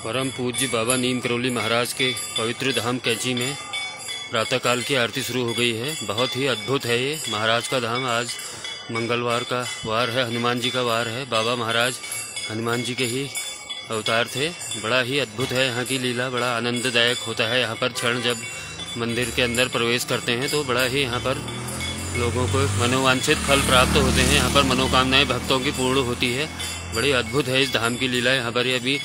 परम पूज्य बाबा नीम करौली महाराज के पवित्र धाम कैंची में प्रातःकाल की आरती शुरू हो गई है। बहुत ही अद्भुत है ये महाराज का धाम। आज मंगलवार का वार है, हनुमान जी का वार है। बाबा महाराज हनुमान जी के ही अवतार थे। बड़ा ही अद्भुत है यहाँ की लीला, बड़ा आनंददायक होता है यहाँ पर क्षण जब मंदिर के अंदर प्रवेश करते हैं तो बड़ा ही यहाँ पर लोगों को मनोवांछित फल प्राप्त होते हैं। यहाँ पर मनोकामनाएं भक्तों की पूर्ण होती है। बड़ी अद्भुत है इस धाम की लीला। यहाँ पर अभी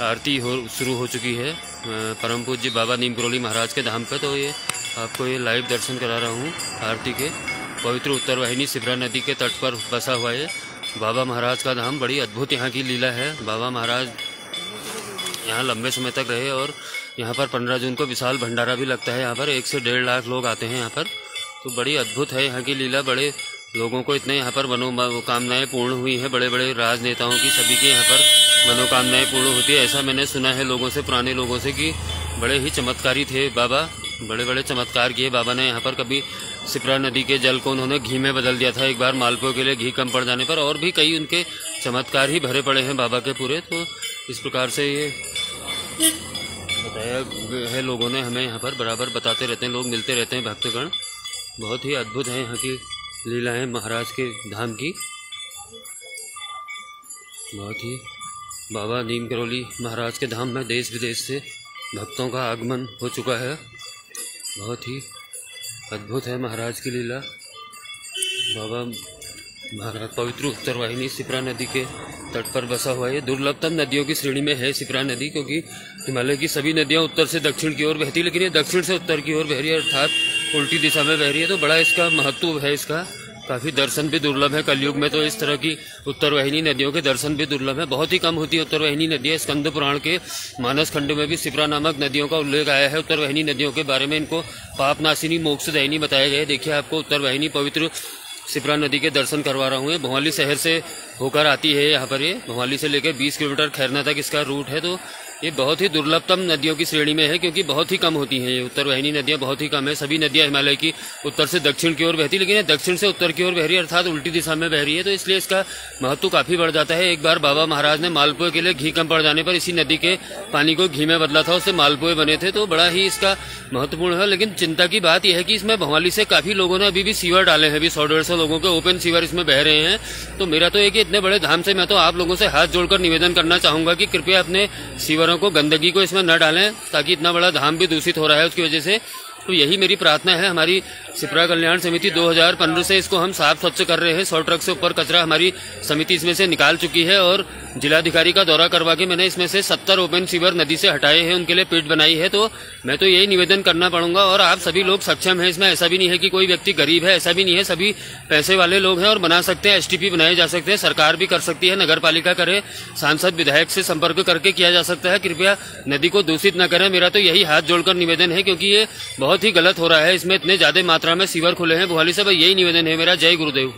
आरती शुरू हो चुकी है परम पूज्य बाबा नीम करौली महाराज के धाम पे। तो ये आपको ये लाइव दर्शन करा रहा हूँ आरती के। पवित्र उत्तरवाहिनी सिपरा नदी के तट पर बसा हुआ है बाबा महाराज का धाम। बड़ी अद्भुत यहाँ की लीला है। बाबा महाराज यहाँ लंबे समय तक रहे और यहाँ पर 15 जून को विशाल भंडारा भी लगता है। यहाँ पर 1 से 1.5 लाख लोग आते हैं यहाँ पर। तो बड़ी अद्भुत है यहाँ की लीला। बड़े लोगों को इतने यहाँ पर मनोकामनाएं पूर्ण हुई हैं। बड़े बड़े राजनेताओं की सभी की यहाँ पर मनोकामनाएं पूर्ण होती है। ऐसा मैंने सुना है लोगों से, पुराने लोगों से, कि बड़े ही चमत्कारी थे बाबा। बड़े बड़े चमत्कार किए बाबा ने यहाँ पर। कभी सिपरा नदी के जल को उन्होंने घी में बदल दिया था एक बार मालपुए के लिए घी कम पड़ जाने पर। और भी कई उनके चमत्कार ही भरे पड़े हैं बाबा के पूरे। तो इस प्रकार से ये बताया है लोगों ने, हमें यहाँ पर बराबर बताते रहते हैं, लोग मिलते रहते हैं भक्तगण। बहुत ही अद्भुत है यहाँ की लीलाएं महाराज के धाम की। बहुत ही बाबा नीम करौली महाराज के धाम में देश विदेश से भक्तों का आगमन हो चुका है। बहुत ही अद्भुत है महाराज की लीला। बाबा महाराज पवित्र उत्तरवाहिनी सिपरा नदी के तट पर बसा हुआ है। दुर्लभतम नदियों की श्रेणी में है सिपरा नदी, क्योंकि हिमालय की सभी नदियां उत्तर से दक्षिण की ओर बहती, लेकिन ये दक्षिण से उत्तर की ओर बह रही है, अर्थात उल्टी दिशा में बह रही है। तो बड़ा इसका महत्व है। इसका काफ़ी दर्शन भी दुर्लभ है। कलयुग में तो इस तरह की उत्तरवाहिनी नदियों के दर्शन भी दुर्लभ है। बहुत ही कम होती है उत्तरवाहिनी नदियाँ। स्कंद पुराण के मानस खंड में भी सिपरा नामक नदियों का उल्लेख आया है। उत्तरवाहिनी नदियों के बारे में इनको पापनाशिनी मोक्षदायिनी बताया गया है। देखिए, आपको उत्तरवाहिनी पवित्र सिपरा नदी के दर्शन करवा रहा हूँ। भोवाली शहर से होकर आती है यहाँ पर। ये भोवाली से लेकर 20 किलोमीटर खैरना तक इसका रूट है। तो ये बहुत ही दुर्लभतम नदियों की श्रेणी में है, क्योंकि बहुत ही कम होती हैं ये उत्तरवाहिनी नदियाँ, बहुत ही कम है। सभी नदियाँ हिमालय की उत्तर से दक्षिण की ओर बहती, लेकिन ये दक्षिण से उत्तर की ओर बह रही है, अर्थात उल्टी दिशा में बह रही है। तो इसलिए इसका महत्व काफ़ी बढ़ जाता है। एक बार बाबा महाराज ने मालपुए के लिए घी कम पड़ जाने पर इसी नदी के पानी को घी में बदला था, उससे मालपुए बने थे। तो बड़ा ही इसका महत्वपूर्ण है। लेकिन चिंता की बात यह है कि इसमें भोवाली से काफ़ी लोगों ने अभी भी सीवर डाले हैं। अभी 100-150 लोगों के ओपन सीवर इसमें बह रहे हैं। तो मेरा तो एक इतने बड़े धाम से मैं तो आप लोगों से हाथ जोड़कर निवेदन करना चाहूँगा कि कृपया अपने सीवरों को, गंदगी को इसमें न डालें, ताकि इतना बड़ा धाम भी दूषित हो रहा है उसकी वजह से। तो यही मेरी प्रार्थना है। हमारी सिपरा कल्याण समिति 2015 से इसको हम साफ स्वच्छ कर रहे हैं। 100 ट्रक से ऊपर कचरा हमारी समिति इसमें से निकाल चुकी है और जिलाधिकारी का दौरा करवा के मैंने इसमें से 70 ओपन सीवर नदी से हटाए हैं, उनके लिए पिट बनाई है। तो मैं तो यही निवेदन करना पड़ूंगा। और आप सभी लोग सक्षम हैं इसमें। ऐसा भी नहीं है कि कोई व्यक्ति गरीब है, ऐसा भी नहीं है। सभी पैसे वाले लोग हैं और बना सकते हैं। एसटीपी बनाए जा सकते हैं, सरकार भी कर सकती है, नगर पालिका करे, सांसद विधायक से संपर्क करके किया जा सकता है। कृपया नदी को दूषित न करें, मेरा तो यही हाथ जोड़कर निवेदन है, क्योंकि ये बहुत ही गलत हो रहा है। इसमें इतने ज्यादा मात्रा में सीवर खुले हैं भोवाली से। यही निवेदन है मेरा। जय गुरुदेव।